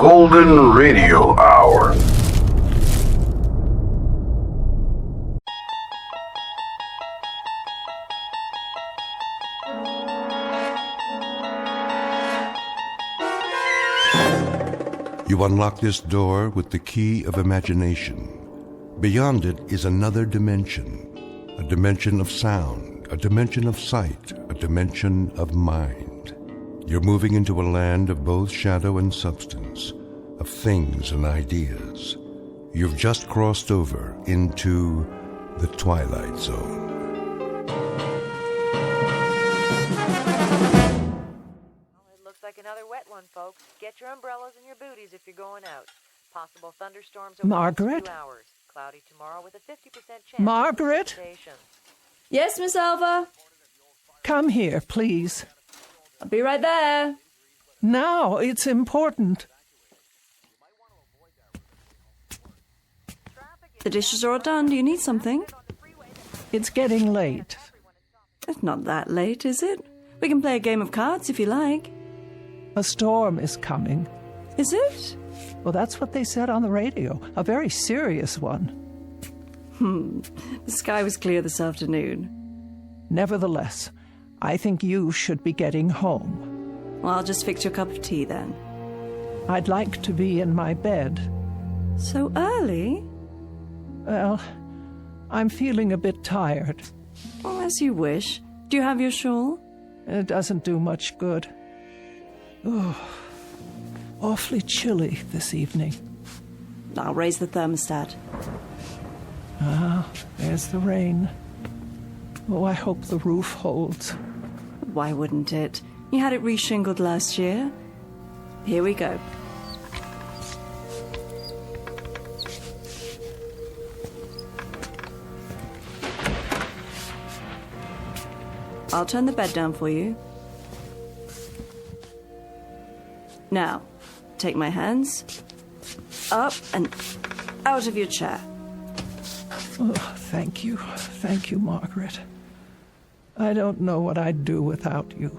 Golden Radio Hour. You unlock this door with the key of imagination. Beyond it is another dimension, a dimension of sound, a dimension of sight, a dimension of mind. You're moving into a land of both shadow and substance, of things and ideas. You've just crossed over into the Twilight Zone. Like another wet one, folks. Get your umbrellas and your booties if you're going out. Possible thunderstorms over Margaret? 2 hours. Cloudy tomorrow with a 50% chance. Margaret? Yes, Miss Elva? Come here, please. I'll be right there. Now, it's important. The dishes are all done. Do you need something? It's getting late. It's not that late, is it? We can play a game of cards if you like. A storm is coming. Is it? Well, that's what they said on the radio. A very serious one. The sky was clear this afternoon. Nevertheless, I think you should be getting home. Well, I'll just fix you a cup of tea then. I'd like to be in my bed. So early? Well, I'm feeling a bit tired. Oh, as you wish. Do you have your shawl? It doesn't do much good. Oh, awfully chilly this evening. I'll raise the thermostat. Ah, there's the rain. Oh, I hope the roof holds. Why wouldn't it? You had it reshingled last year. Here we go. I'll turn the bed down for you. Now, take my hands up and out of your chair. Oh, thank you. Thank you, Margaret. I don't know what I'd do without you.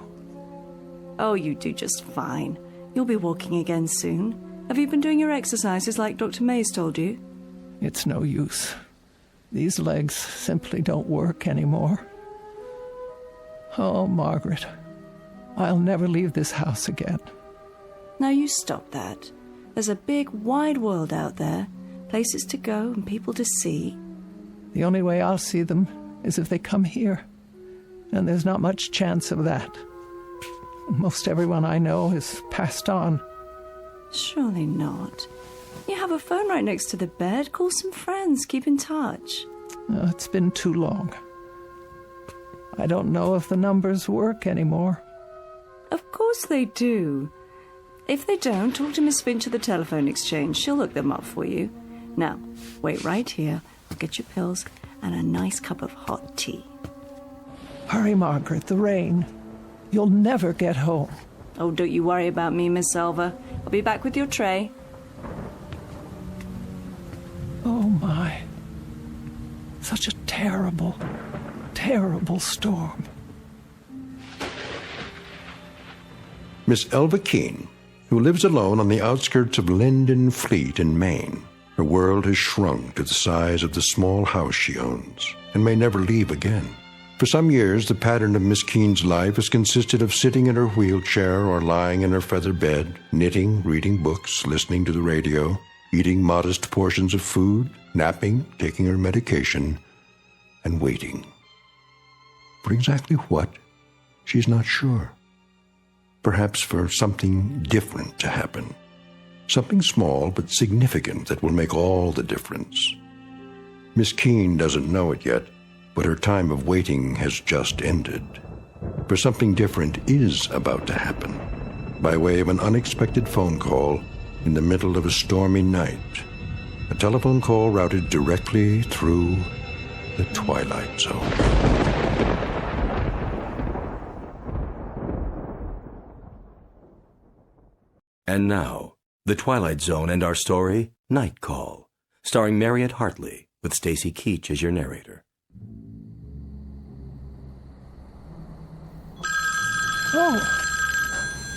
Oh, you do just fine. You'll be walking again soon. Have you been doing your exercises like Dr. Mays told you? It's no use. These legs simply don't work anymore. Oh, Margaret, I'll never leave this house again. Now you stop that. There's a big, wide world out there. Places to go and people to see. The only way I'll see them is if they come here. And there's not much chance of that. Most everyone I know is passed on. Surely not. You have a phone right next to the bed. Call some friends. Keep in touch. Oh, it's been too long. I don't know if the numbers work anymore. Of course they do. If they don't, talk to Miss Finch at the telephone exchange. She'll look them up for you. Now, wait right here. I'll get you pills and a nice cup of hot tea. Hurry, Margaret, the rain. You'll never get home. Oh, don't you worry about me, Miss Elva. I'll be back with your tray. Oh, my. Such a terrible, terrible storm. Miss Elva Keene, who lives alone on the outskirts of Linden Fleet in Maine. Her world has shrunk to the size of the small house she owns and may never leave again. For some years, the pattern of Miss Keene's life has consisted of sitting in her wheelchair or lying in her feather bed, knitting, reading books, listening to the radio, eating modest portions of food, napping, taking her medication, and waiting. For exactly what? She's not sure. Perhaps for something different to happen. Something small but significant that will make all the difference. Miss Keene doesn't know it yet, but her time of waiting has just ended. For something different is about to happen, by way of an unexpected phone call in the middle of a stormy night. A telephone call routed directly through the Twilight Zone. And now, The Twilight Zone and our story, Night Call, starring Mariette Hartley, with Stacy Keach as your narrator.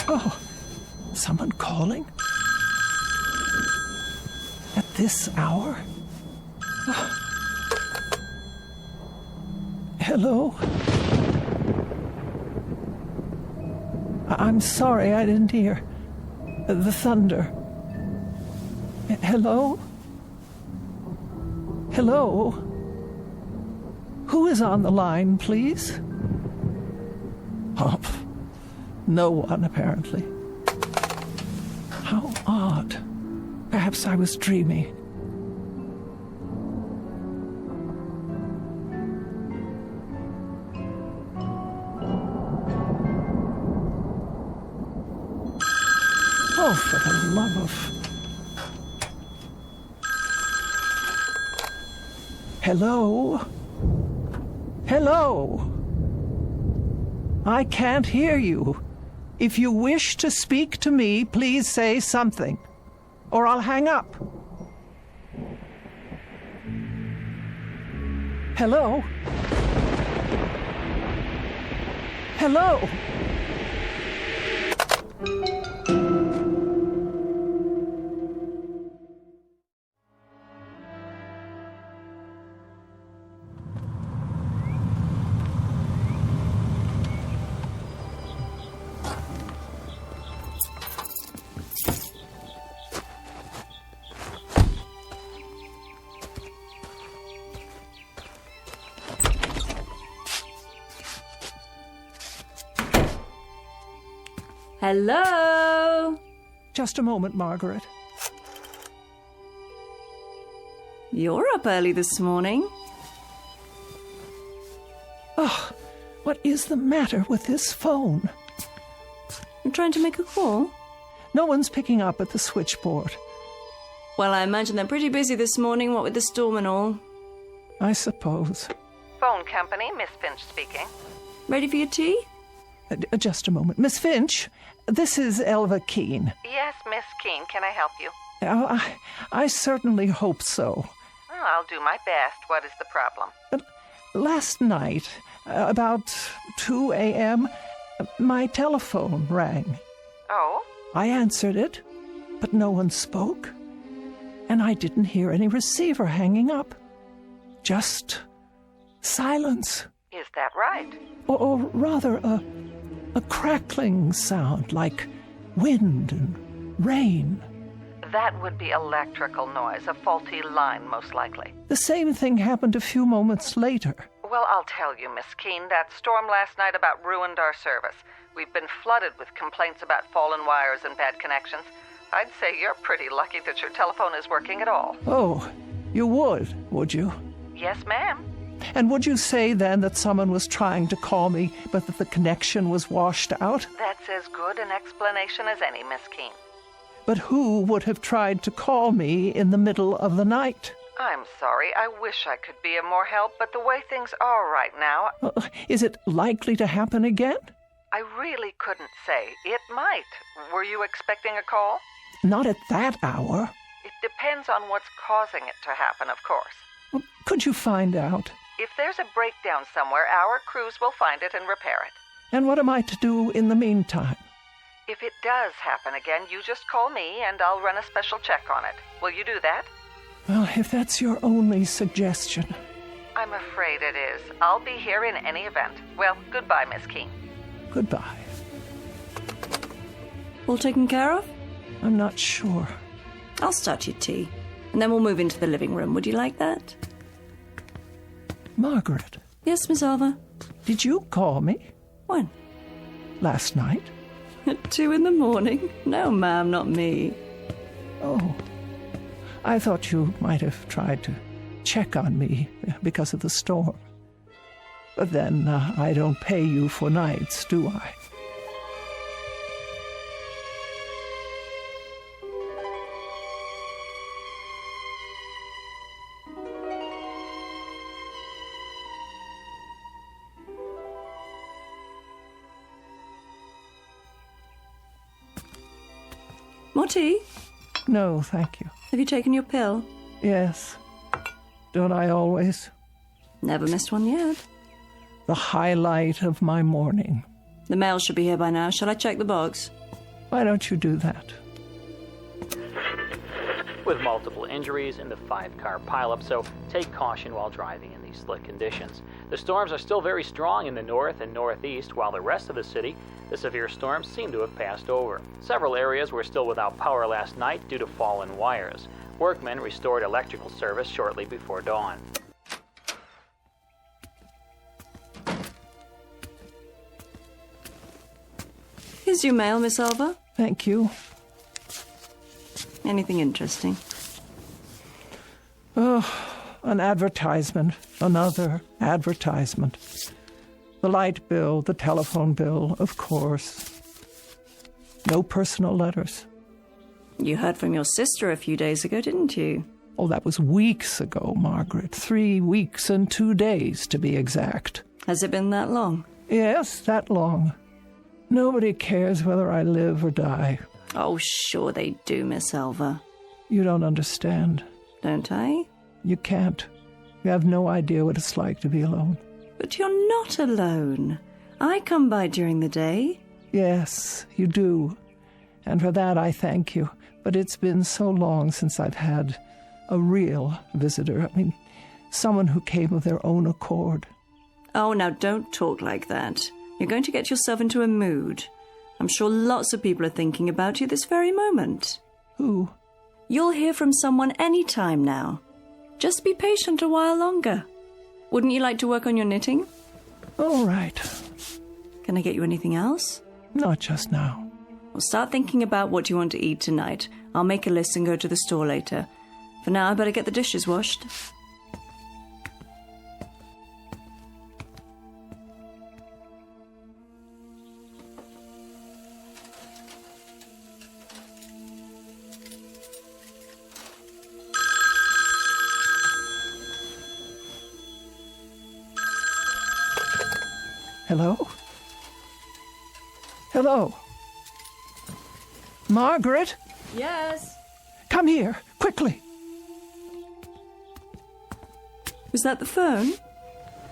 Oh, someone calling? this hour? Hello? I'm sorry, I didn't hear. The thunder. Hello? Hello? Who is on the line, please? Oh, no one, apparently. How odd. Perhaps I was dreaming. Oh, for the love of... Hello? Hello? I can't hear you. If you wish to speak to me, please say something, or I'll hang up. Hello? Hello? Hello? Just a moment, Margaret. You're up early this morning. Oh, what is the matter with this phone? I'm trying to make a call. No one's picking up at the switchboard. Well, I imagine they're pretty busy this morning, what with the storm and all. I suppose. Phone company, Miss Finch speaking. Ready for your tea? Just a moment. Miss Finch, this is Elva Keene. Yes, Miss Keene, can I help you? Oh, I certainly hope so. Oh, I'll do my best. What is the problem? Last night, about 2 a.m., my telephone rang. Oh? I answered it, but no one spoke. And I didn't hear any receiver hanging up. Just silence. Is that right? Or rather, a crackling sound like wind and rain. That would be electrical noise, a faulty line, most likely. The same thing happened a few moments later. Well, I'll tell you, Miss Keene, that storm last night about ruined our service. We've been flooded with complaints about fallen wires and bad connections. I'd say you're pretty lucky that your telephone is working at all. Oh, you would you? Yes, ma'am. And would you say then that someone was trying to call me, but that the connection was washed out? That's as good an explanation as any, Miss Keene. But who would have tried to call me in the middle of the night? I'm sorry. I wish I could be of more help, but the way things are right now... Is it likely to happen again? I really couldn't say. It might. Were you expecting a call? Not at that hour. It depends on what's causing it to happen, of course. Could you find out? If there's a breakdown somewhere, our crews will find it and repair it. And what am I to do in the meantime? If it does happen again, you just call me and I'll run a special check on it. Will you do that? Well, if that's your only suggestion. I'm afraid it is. I'll be here in any event. Well, goodbye, Miss Keene. Goodbye. All taken care of? I'm not sure. I'll start your tea, and then we'll move into the living room. Would you like that? Margaret. Yes, Miss Elva? Did you call me? When? Last night. At 2 a.m? No, ma'am, not me. Oh. I thought you might have tried to check on me because of the storm. But then I don't pay you for nights, do I? More tea? No, thank you. Have you taken your pill? Yes. Don't I always? Never missed one yet. The highlight of my morning. The mail should be here by now. Shall I check the box? Why don't you do that? with multiple injuries in the 5-car pileup, so take caution while driving in these slick conditions. The storms are still very strong in the north and northeast, while the rest of the city, the severe storms seem to have passed over. Several areas were still without power last night due to fallen wires. Workmen restored electrical service shortly before dawn. Here's your mail, Miss Elva. Thank you. Anything interesting? Oh, an advertisement. Another advertisement. The light bill, the telephone bill, of course. No personal letters. You heard from your sister a few days ago, didn't you? Oh, that was weeks ago, Margaret. 3 weeks and 2 days, to be exact. Has it been that long? Yes, that long. Nobody cares whether I live or die. Oh, sure they do, Miss Elva. You don't understand. Don't I? You can't. You have no idea what it's like to be alone. But you're not alone. I come by during the day. Yes, you do. And for that I thank you. But it's been so long since I've had a real visitor. I mean, someone who came of their own accord. Oh, now don't talk like that. You're going to get yourself into a mood. I'm sure lots of people are thinking about you this very moment. Who? You'll hear from someone any time now. Just be patient a while longer. Wouldn't you like to work on your knitting? All right. Can I get you anything else? Not just now. Well, start thinking about what you want to eat tonight. I'll make a list and go to the store later. For now, I better get the dishes washed. Hello? Hello? Margaret? Yes? Come here, quickly. Was that the phone?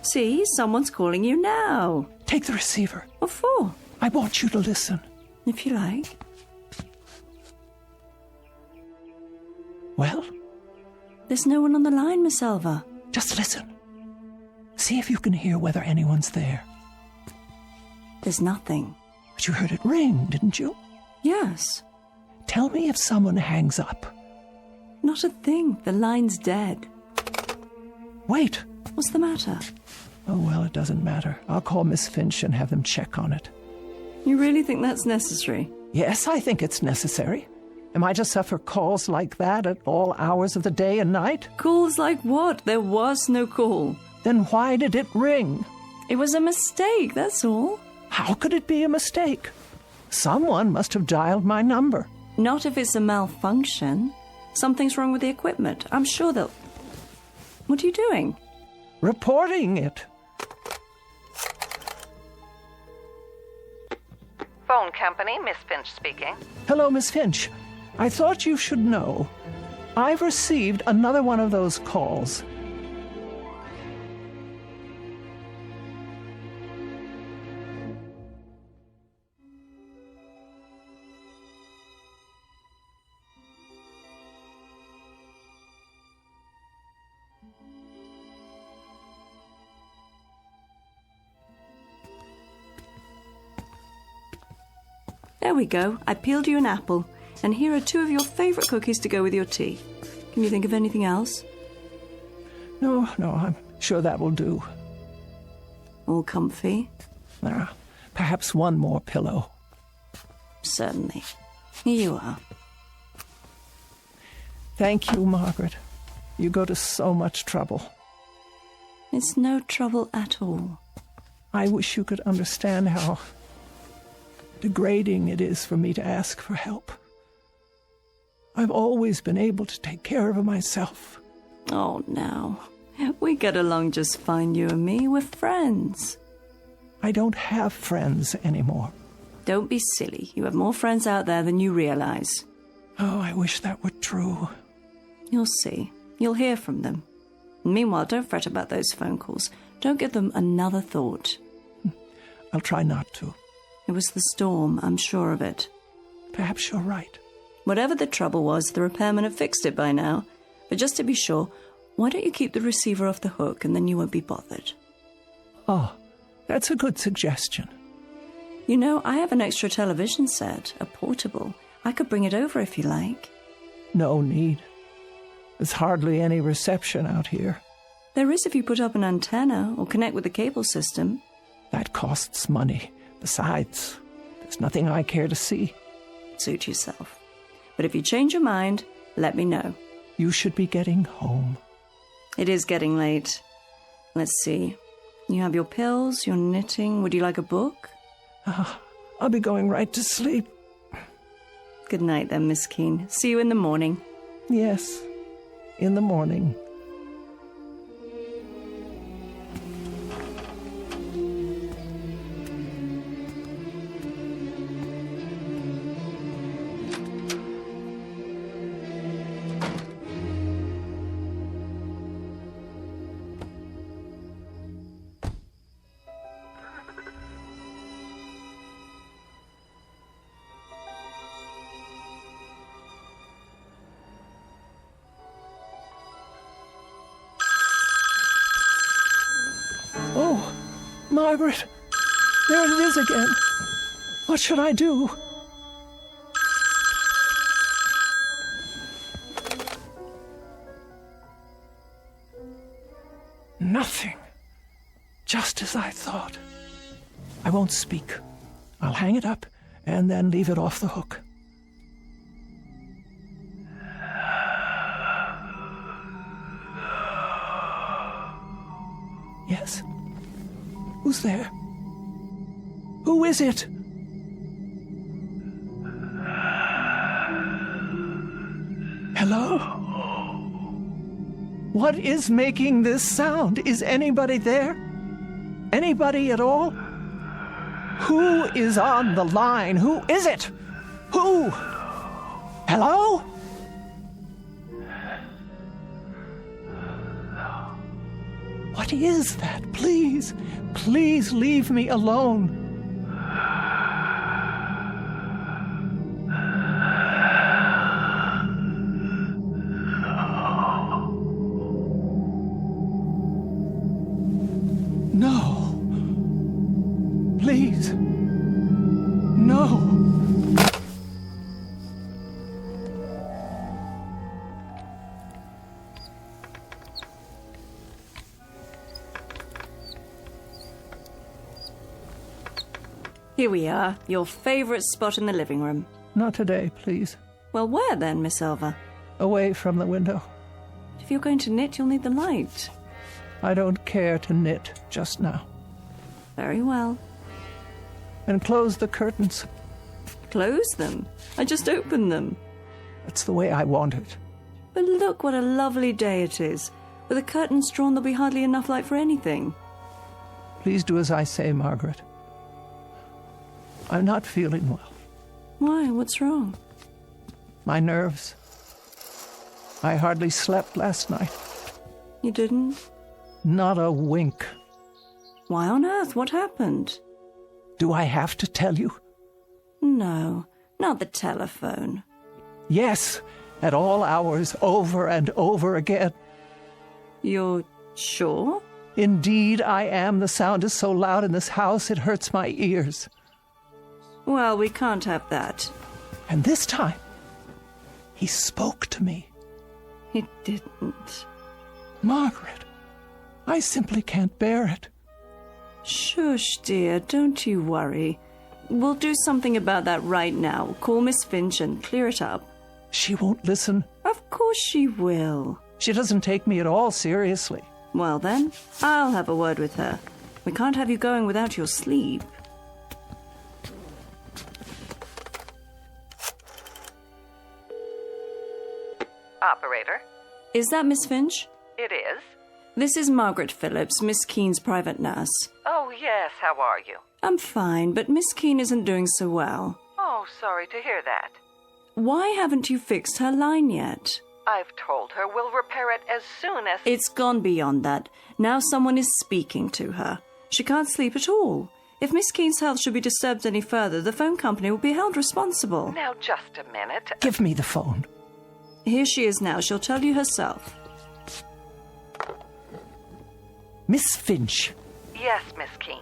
See, someone's calling you now. Take the receiver. What for? I want you to listen. If you like. Well? There's no one on the line, Miss Elva. Just listen. See if you can hear whether anyone's there. There's nothing. But you heard it ring, didn't you? Yes. Tell me if someone hangs up. Not a thing. The line's dead. Wait. What's the matter? Oh, well, it doesn't matter. I'll call Miss Finch and have them check on it. You really think that's necessary? Yes, I think it's necessary. Am I to suffer calls like that at all hours of the day and night? Calls like what? There was no call. Then why did it ring? It was a mistake, that's all. How could it be a mistake? Someone must have dialed my number. Not if it's a malfunction. Something's wrong with the equipment. I'm sure they'll... What are you doing? Reporting it. Phone company, Miss Finch speaking. Hello, Miss Finch. I thought you should know. I've received another one of those calls. There we go. I peeled you an apple. And here are 2 of your favourite cookies to go with your tea. Can you think of anything else? No, I'm sure that will do. All comfy? Perhaps one more pillow. Certainly. Here you are. Thank you, Margaret. You go to so much trouble. It's no trouble at all. I wish you could understand how degrading it is for me to ask for help. I've always been able to take care of myself. Oh, now. We get along just fine, you and me. We're friends. I don't have friends anymore. Don't be silly. You have more friends out there than you realize. Oh, I wish that were true. You'll see. You'll hear from them. Meanwhile, don't fret about those phone calls. Don't give them another thought. I'll try not to. It was the storm, I'm sure of it. Perhaps you're right. Whatever the trouble was, the repairman have fixed it by now. But just to be sure, why don't you keep the receiver off the hook and then you won't be bothered? Oh, that's a good suggestion. You know, I have an extra television set, a portable. I could bring it over if you like. No need. There's hardly any reception out here. There is if you put up an antenna or connect with the cable system. That costs money. Besides, there's nothing I care to see. Suit yourself. But if you change your mind, let me know. You should be getting home. It is getting late. Let's see. You have your pills, your knitting. Would you like a book? I'll be going right to sleep. Good night then, Miss Keene. See you in the morning. Yes, in the morning. Oh, Margaret, there it is again. What should I do? Nothing. Just as I thought. I won't speak. I'll hang it up and then leave it off the hook. Yes. Who's there? Who is it? Hello? What is making this sound? Is anybody there? Anybody at all? Who is on the line? Who is it? Who? Hello? What is that? Please, please leave me alone. No. Please. No. Here we are, your favourite spot in the living room. Not today, please. Well, where then, Miss Elva? Away from the window. If you're going to knit, you'll need the light. I don't care to knit just now. Very well. And close the curtains. Close them. I just opened them. That's the way I want it. But look what a lovely day it is. With the curtains drawn, there'll be hardly enough light for anything. Please do as I say, Margaret. I'm not feeling well. Why? What's wrong? My nerves. I hardly slept last night. You didn't? Not a wink. Why on earth? What happened? Do I have to tell you? No, not the telephone. Yes, at all hours, over and over again. You're sure? Indeed, I am. The sound is so loud in this house, it hurts my ears. Well, we can't have that. And this time, he spoke to me. He didn't. Margaret, I simply can't bear it. Shush, dear, don't you worry. We'll do something about that right now. Call Miss Finch and clear it up. She won't listen. Of course she will. She doesn't take me at all seriously. Well then, I'll have a word with her. We can't have you going without your sleep. Operator? Is that Miss Finch? It is. This is Margaret Phillips, Miss Keene's private nurse. Oh, yes, how are you? I'm fine, but Miss Keene isn't doing so well. Oh, sorry to hear that. Why haven't you fixed her line yet? I've told her we'll repair it as soon as... It's gone beyond that. Now someone is speaking to her. She can't sleep at all. If Miss Keene's health should be disturbed any further, the phone company will be held responsible. Now, just a minute. Give me the phone. Here she is now. She'll tell you herself. Miss Finch, Yes, Miss Keene.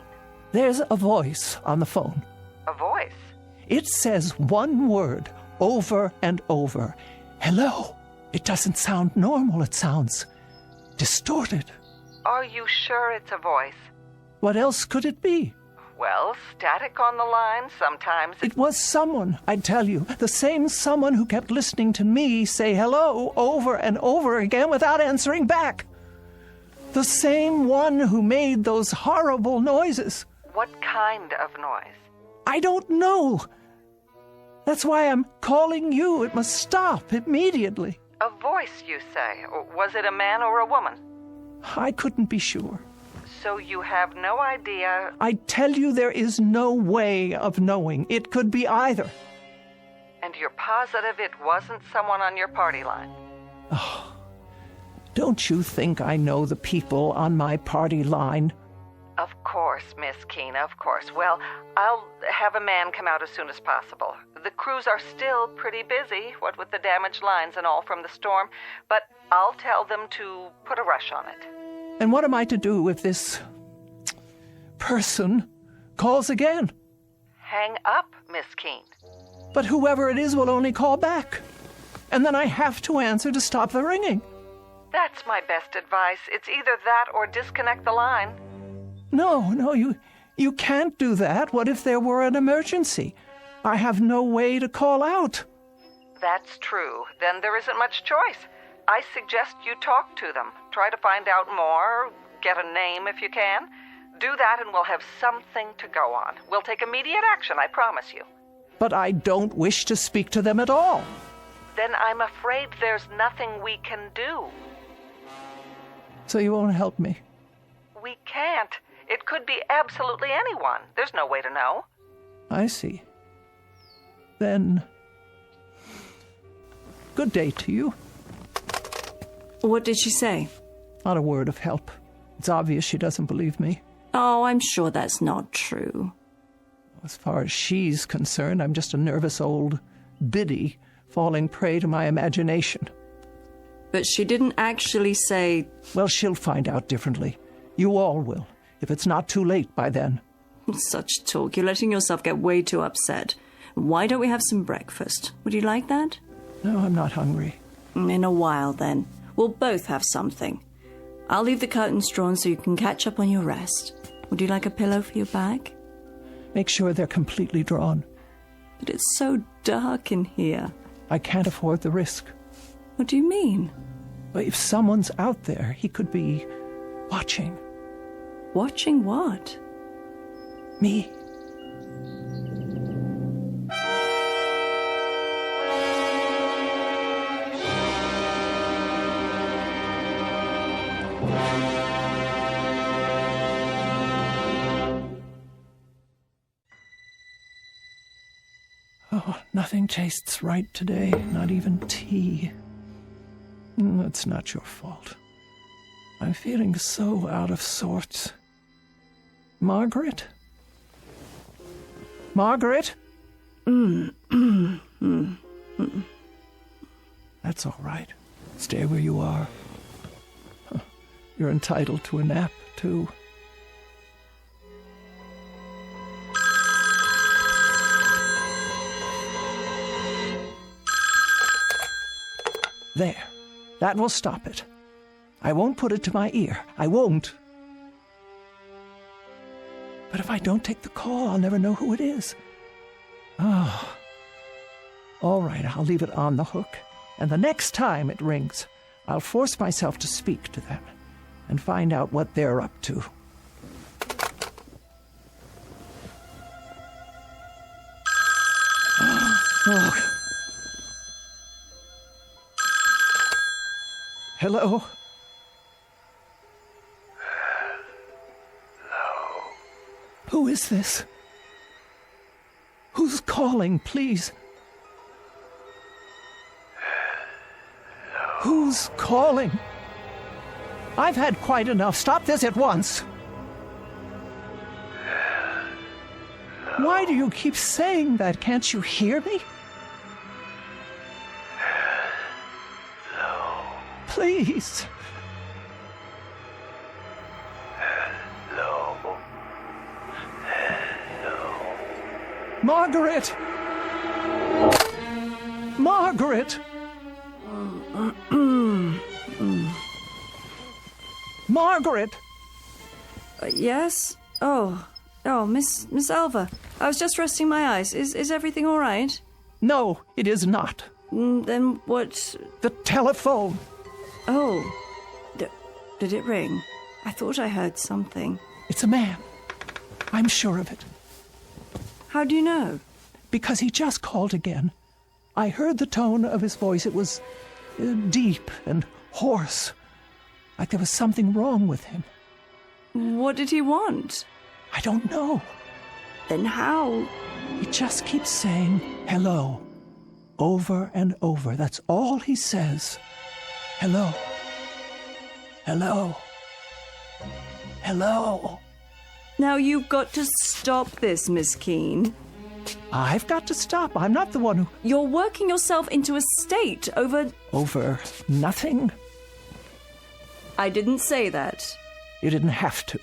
there's a voice on the phone. A voice. It says one word over and over. Hello. It doesn't sound normal. It sounds distorted. Are you sure it's a voice? What else could it be? Well, static on the line sometimes. It was someone, I tell you, the same someone who kept listening to me say hello over and over again without answering back. The same one who made those horrible noises. What kind of noise? I don't know. That's why I'm calling you. It must stop immediately. A voice, you say? Or was it a man or a woman? I couldn't be sure. So you have no idea? I tell you, there is no way of knowing. It could be either. And you're positive it wasn't someone on your party line? Don't you think I know the people on my party line? Of course, Miss Keene, of course. Well, I'll have a man come out as soon as possible. The crews are still pretty busy, what with the damaged lines and all from the storm, but I'll tell them to put a rush on it. And what am I to do if this person calls again? Hang up, Miss Keene. But whoever it is will only call back. And then I have to answer to stop the ringing. That's my best advice. It's either that or disconnect the line. No, you can't do that. What if there were an emergency? I have no way to call out. That's true. Then there isn't much choice. I suggest you talk to them. Try to find out more. Get a name if you can. Do that and we'll have something to go on. We'll take immediate action, I promise you. But I don't wish to speak to them at all. Then I'm afraid there's nothing we can do. So you won't help me? We can't. It could be absolutely anyone. There's no way to know. I see. Then, good day to you. What did she say? Not a word of help. It's obvious she doesn't believe me. Oh, I'm sure that's not true. As far as she's concerned, I'm just a nervous old biddy falling prey to my imagination. But she didn't actually say... Well, she'll find out differently. You all will, if it's not too late by then. Such talk. You're letting yourself get way too upset. Why don't we have some breakfast? Would you like that? No, I'm not hungry. In a while, then. We'll both have something. I'll leave the curtains drawn so you can catch up on your rest. Would you like a pillow for your back? Make sure they're completely drawn. But it's so dark in here. I can't afford the risk. What do you mean? But if someone's out there, he could be watching. Watching what? Me. Oh, nothing tastes right today, not even tea. It's not your fault. I'm feeling so out of sorts. Margaret? Margaret? That's all right. Stay where you are. You're entitled to a nap, too. There. That will stop it. I won't put it to my ear. I won't. But if I don't take the call, I'll never know who it is. Oh. All right, I'll leave it on the hook. And the next time it rings, I'll force myself to speak to them and find out what they're up to. Oh. Hello? Hello. Who is this? Who's calling, please? Who's calling? I've had quite enough. Stop this at once. Why do you keep saying that? Can't you hear me? Hello. Please. Hello. Hello. Margaret! Margaret! Margaret! Yes? Oh, Miss Elva. I was just resting my eyes. Is everything all right? No, it is not. Then what? The telephone. Oh, did it ring? I thought I heard something. It's a man. I'm sure of it. How do you know? Because he just called again. I heard the tone of his voice. It was deep and hoarse, like there was something wrong with him. What did he want? I don't know. Then how? He just keeps saying hello, over and over. That's all he says. Hello. Hello. Hello. Now you've got to stop this, Miss Keene. I've got to stop. I'm not the one who... You're working yourself into a state over... Over nothing? I didn't say that. You didn't have to.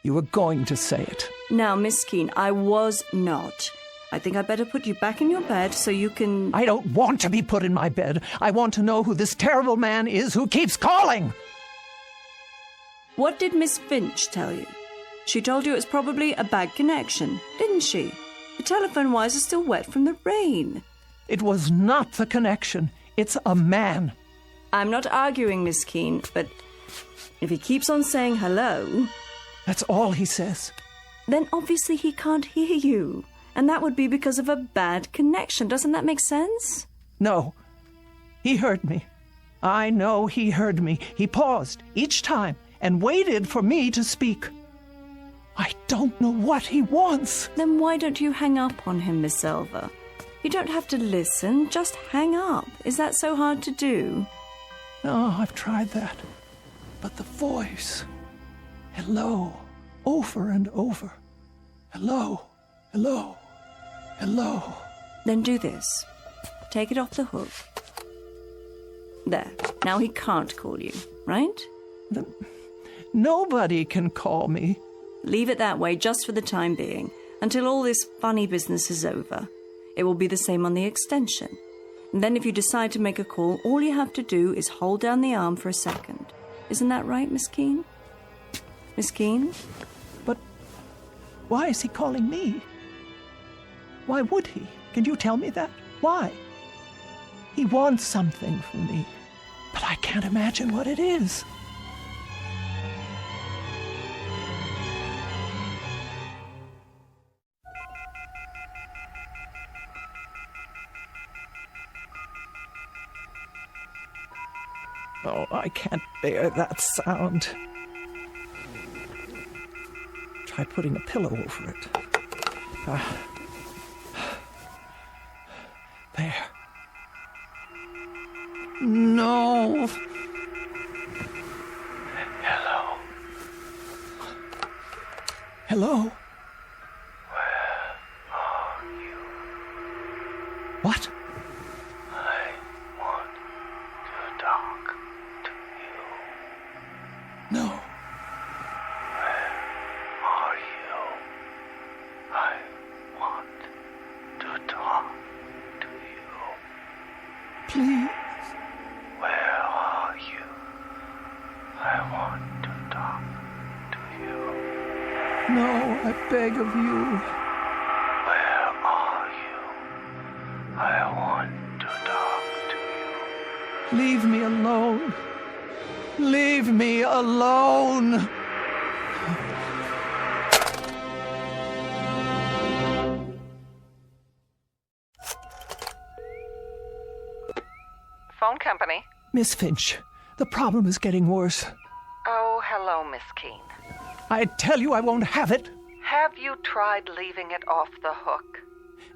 You were going to say it. Now, Miss Keene, I was not. I think I'd better put you back in your bed so you can... I don't want to be put in my bed. I want to know who this terrible man is who keeps calling. What did Miss Finch tell you? She told you it was probably a bad connection, didn't she? The telephone wires are still wet from the rain. It was not the connection. It's a man. I'm not arguing, Miss Keene, but if he keeps on saying hello... That's all he says. Then obviously he can't hear you. And that would be because of a bad connection. Doesn't that make sense? No. He heard me. I know he heard me. He paused each time and waited for me to speak. I don't know what he wants. Then why don't you hang up on him, Miss Elva? You don't have to listen, just hang up. Is that so hard to do? No, I've tried that. But the voice... Hello, over and over. Hello, hello, hello. Then do this. Take it off the hook. There. Now he can't call you, right? Nobody can call me. Leave it that way just for the time being, until all this funny business is over. It will be the same on the extension. And then if you decide to make a call, all you have to do is hold down the arm for a second. Isn't that right, Miss Keene? Miss Keene? But why is he calling me? Why would he? Can you tell me that? Why? He wants something from me, but I can't imagine what it is. Oh, I can't bear that sound. Try putting a pillow over it. There. No. Hello. Hello? Where are you? What? I want to talk to you. No. Where are you? I want to talk to you. Please. Where are you? I want to talk to you. No, I beg of you. Where are you? I want to talk to you. Leave me alone. Leave me alone. Phone company. Miss Finch, the problem is getting worse. Oh, hello, Miss Keene. I tell you I won't have it. Have you tried leaving it off the hook?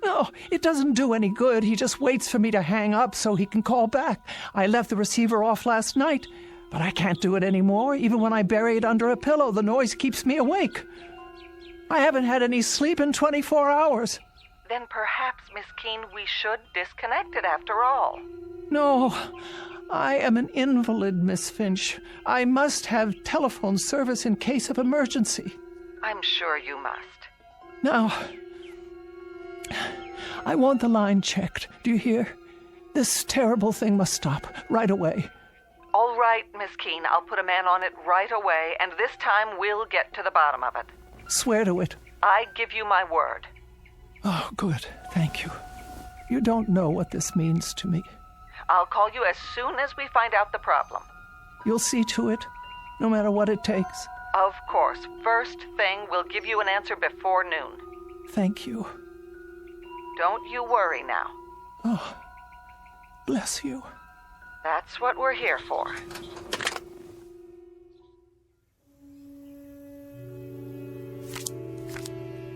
No, it doesn't do any good. He just waits for me to hang up so he can call back. I left the receiver off last night, but I can't do it anymore. Even when I bury it under a pillow, the noise keeps me awake. I haven't had any sleep in 24 hours. Then perhaps, Miss Keene, we should disconnect it after all. No, I am an invalid, Miss Finch. I must have telephone service in case of emergency. I'm sure you must. Now, I want the line checked. Do you hear? This terrible thing must stop right away. All right, Miss Keene, I'll put a man on it right away, and this time we'll get to the bottom of it. Swear to it. I give you my word. Oh, good. Thank you. You don't know what this means to me. I'll call you as soon as we find out the problem. You'll see to it, no matter what it takes. Of course. First thing, we'll give you an answer before noon. Thank you. Don't you worry now. Oh, bless you. That's what we're here for.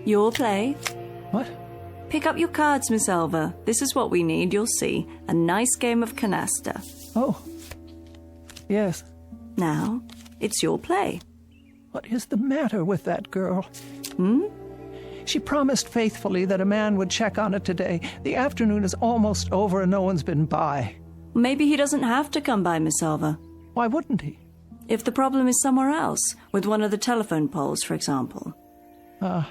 Your play. What? Pick up your cards, Miss Elva. This is what we need, you'll see. A nice game of canasta. Oh, yes. Now, it's your play. What is the matter with that girl? Hmm? She promised faithfully that a man would check on it today. The afternoon is almost over and no one's been by. Maybe he doesn't have to come by, Miss Elva. Why wouldn't he? If the problem is somewhere else, with one of the telephone poles, for example. Well,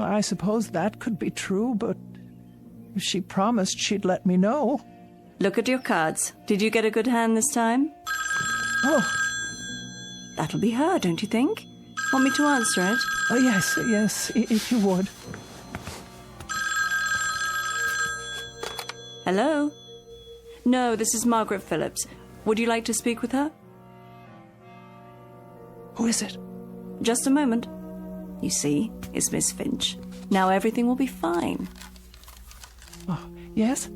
I suppose that could be true, but if she promised she'd let me know. Look at your cards. Did you get a good hand this time? Oh, That'll be her, don't you think? Want me to answer it? yes, if you would. Hello? No, this is Margaret Phillips. Would you like to speak with her? Who is it? Just a moment. You see, it's Miss Finch. Now everything will be fine. Oh, yes?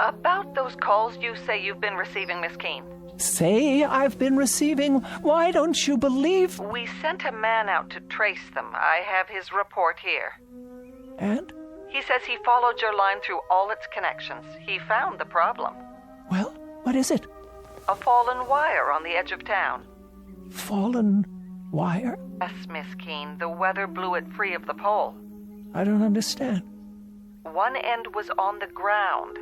About those calls you say you've been receiving, Miss Keene. Say I've been receiving. Why don't you believe? We sent a man out to trace them. I have his report here. And? He says he followed your line through all its connections. He found the problem. Well, what is it? A fallen wire on the edge of town. Fallen wire? Yes, Miss Keene. The weather blew it free of the pole. I don't understand. One end was on the ground,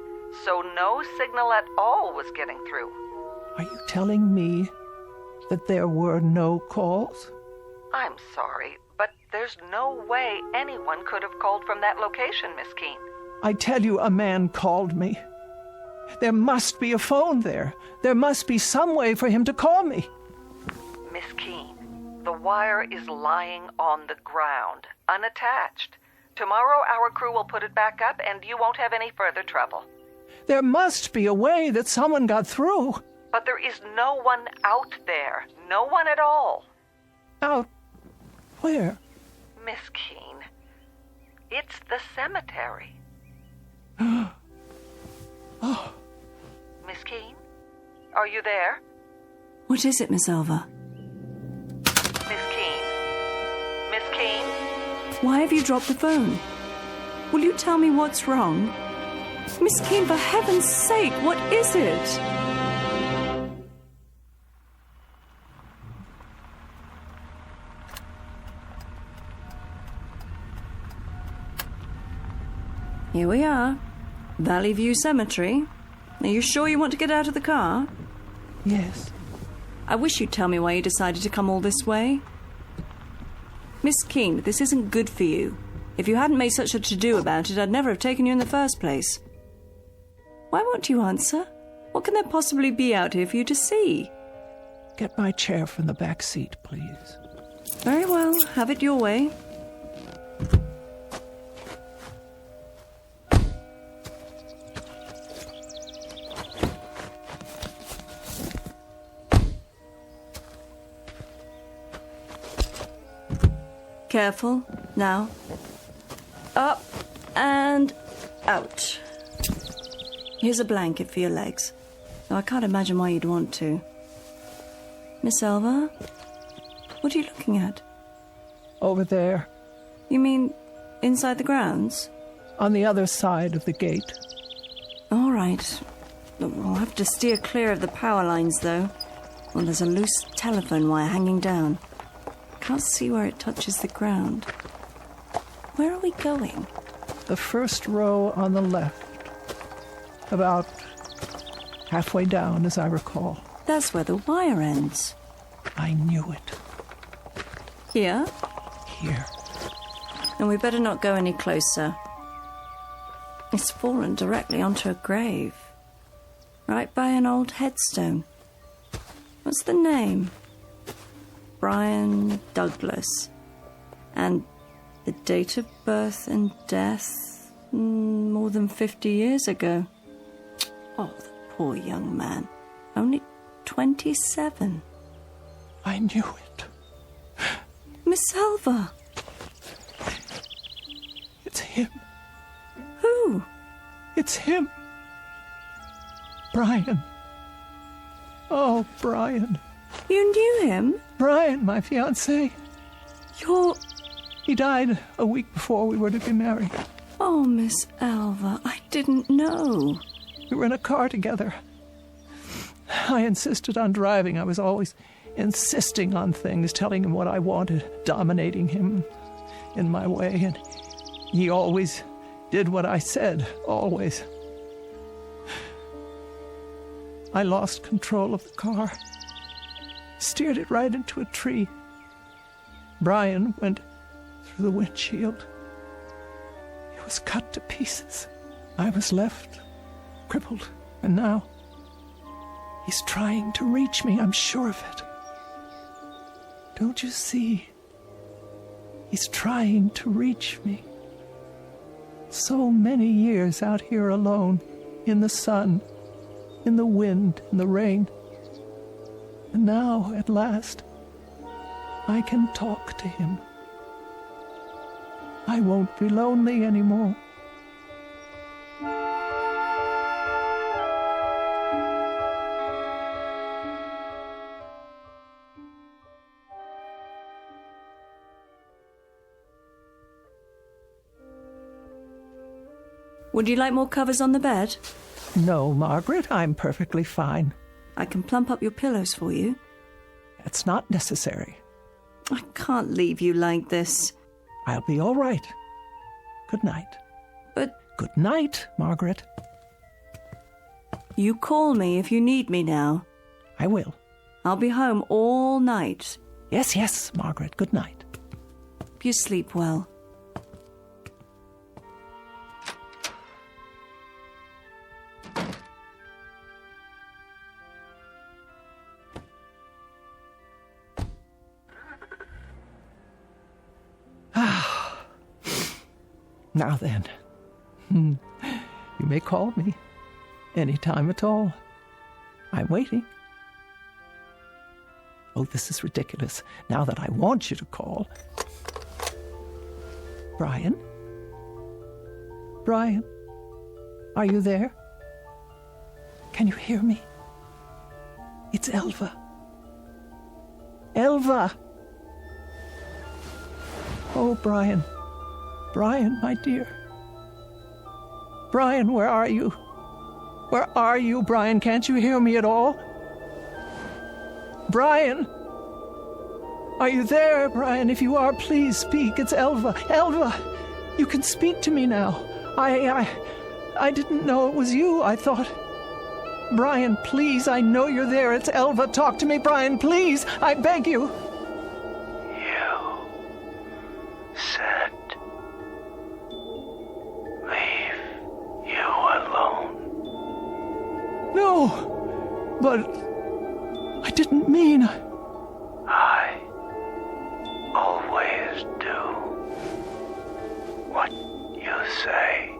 so no signal at all was getting through. Are you telling me that there were no calls? I'm sorry, but there's no way anyone could have called from that location, Miss Keene. I tell you, a man called me. There must be a phone there. There must be some way for him to call me. Miss Keene, the wire is lying on the ground, unattached. Tomorrow our crew will put it back up and you won't have any further trouble. There must be a way that someone got through. But there is no one out there. No one at all. Out where? Miss Keene, it's the cemetery. Oh. Miss Keene, are you there? What is it, Miss Elva? Miss Keene? Miss Keene? Why have you dropped the phone? Will you tell me what's wrong? Miss Keene, for heaven's sake, what is it? Here we are. Valley View Cemetery. Are you sure you want to get out of the car? Yes. I wish you'd tell me why you decided to come all this way. Miss Keene, this isn't good for you. If you hadn't made such a to-do about it, I'd never have taken you in the first place. Why won't you answer? What can there possibly be out here for you to see? Get my chair from the back seat, please. Very well, have it your way. Careful. Now. Up and out. Here's a blanket for your legs. Though I can't imagine why you'd want to. Miss Elva? What are you looking at? Over there, You mean inside the grounds? on the other side of the gate. All right. We'll have to steer clear of the power lines, though. Well, there's a loose telephone wire hanging down. can't see where it touches the ground. Where are we going? The first row on the left. About halfway down, as I recall. That's where the wire ends. I knew it. Here? Here. And we better not go any closer. It's fallen directly onto a grave. Right by an old headstone. What's the name? Brian Douglas. And the date of birth and death, more than 50 years ago. Oh, the poor young man. Only 27. I knew it. Miss Elva. It's him. Who? It's him. Brian. Oh, Brian. You knew him? Brian, my fiancé. He died a week before we were to be married. Oh, Miss Elva, I didn't know. We were in a car together. I insisted on driving. I was always insisting on things, telling him what I wanted, dominating him in my way, and he always did what I said, always. I lost control of the car, steered it right into a tree. Brian went through the windshield. He was cut to pieces. I was left crippled, and now he's trying to reach me, I'm sure of it. Don't you see? He's trying to reach me. So many years out here alone, in the sun, in the wind, in the rain. And now, at last, I can talk to him. I won't be lonely anymore. Would you like more covers on the bed? No, Margaret, I'm perfectly fine. I can plump up your pillows for you. That's not necessary. I can't leave you like this. I'll be all right. Good night. But Good night, Margaret. you call me if you need me now. I will. I'll be home all night. Yes, yes, Margaret. Good night. Hope you sleep well. Now then, you may call me any time at all. I'm waiting. Oh, this is ridiculous. Now that I want you to call. Brian? Brian? Are you there? Can you hear me? It's Elva. Elva! Oh, Brian. Brian, my dear. Brian, where are you? Where are you, Brian? Can't you hear me at all? Brian! Are you there, Brian? If you are, please speak. It's Elva. Elva! You can speak to me now. I didn't know it was you. I thought... Brian, please, I know you're there. It's Elva. Talk to me, Brian, please. I beg you. You said leave you alone. No, but I didn't mean... I always do what you say.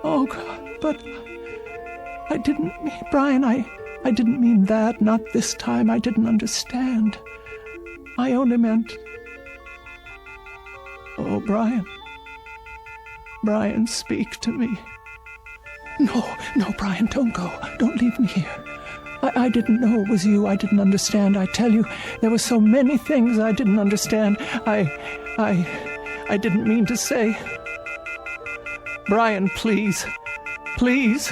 Oh, God, but I didn't mean... Brian, I didn't mean that. Not this time. I didn't understand. I only meant... Oh, Brian. Brian, speak to me. No, Brian, don't go. Don't leave me here. I didn't know it was you. I didn't understand. I tell you, there were so many things I didn't understand. I didn't mean to say. Brian, please. Please.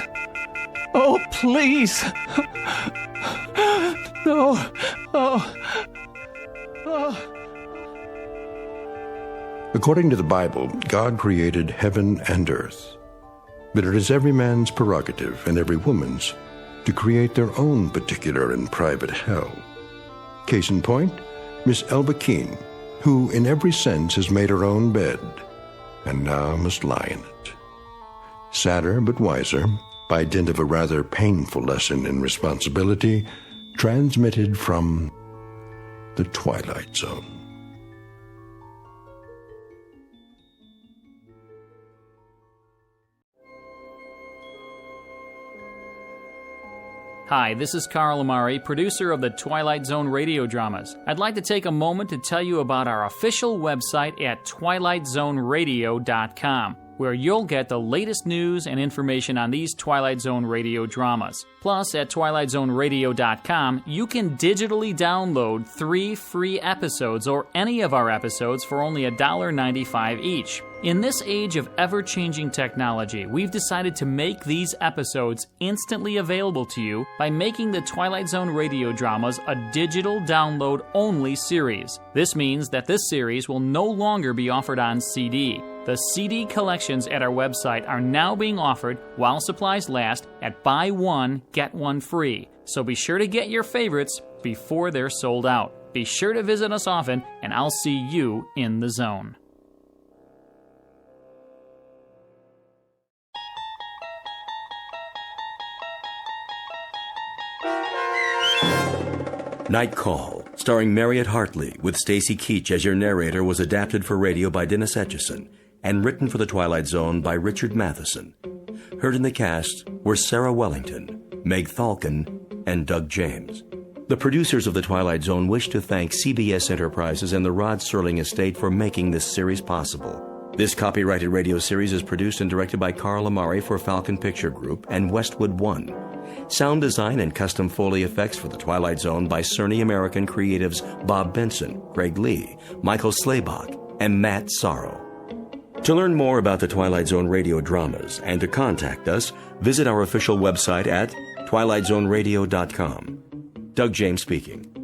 Oh, please. No. Oh. According to the Bible, God created heaven and earth. But it is every man's prerogative and every woman's to create their own particular and private hell. Case in point, Miss Elva Keene, who in every sense has made her own bed, and now must lie in it. Sadder but wiser, by dint of a rather painful lesson in responsibility, transmitted from the Twilight Zone. Hi, this is Carl Amari, producer of the Twilight Zone radio dramas. I'd like to take a moment to tell you about our official website at twilightzoneradio.com, where you'll get the latest news and information on these Twilight Zone radio dramas. Plus, at twilightzoneradio.com, you can digitally download 3 free episodes or any of our episodes for only $1.95 each. In this age of ever-changing technology, we've decided to make these episodes instantly available to you by making the Twilight Zone radio dramas a digital download-only series. This means that this series will no longer be offered on CD. The CD collections at our website are now being offered while supplies last at buy one, get one free. So be sure to get your favorites before they're sold out. Be sure to visit us often, and I'll see you in the zone. Night Call, starring Mariette Hartley with Stacy Keach as your narrator, was adapted for radio by Dennis Etchison and written for The Twilight Zone by Richard Matheson. Heard in the cast were Sarah Wellington, Meg Thalken, and Doug James. The producers of The Twilight Zone wish to thank CBS Enterprises and the Rod Serling Estate for making this series possible. This copyrighted radio series is produced and directed by Carl Amari for Falcon Picture Group and Westwood One. Sound design and custom Foley effects for The Twilight Zone by Cerny American creatives Bob Benson, Craig Lee, Michael Slaybach, and Matt Sorrow. To learn more about the Twilight Zone radio dramas and to contact us, visit our official website at twilightzoneradio.com. Doug James speaking.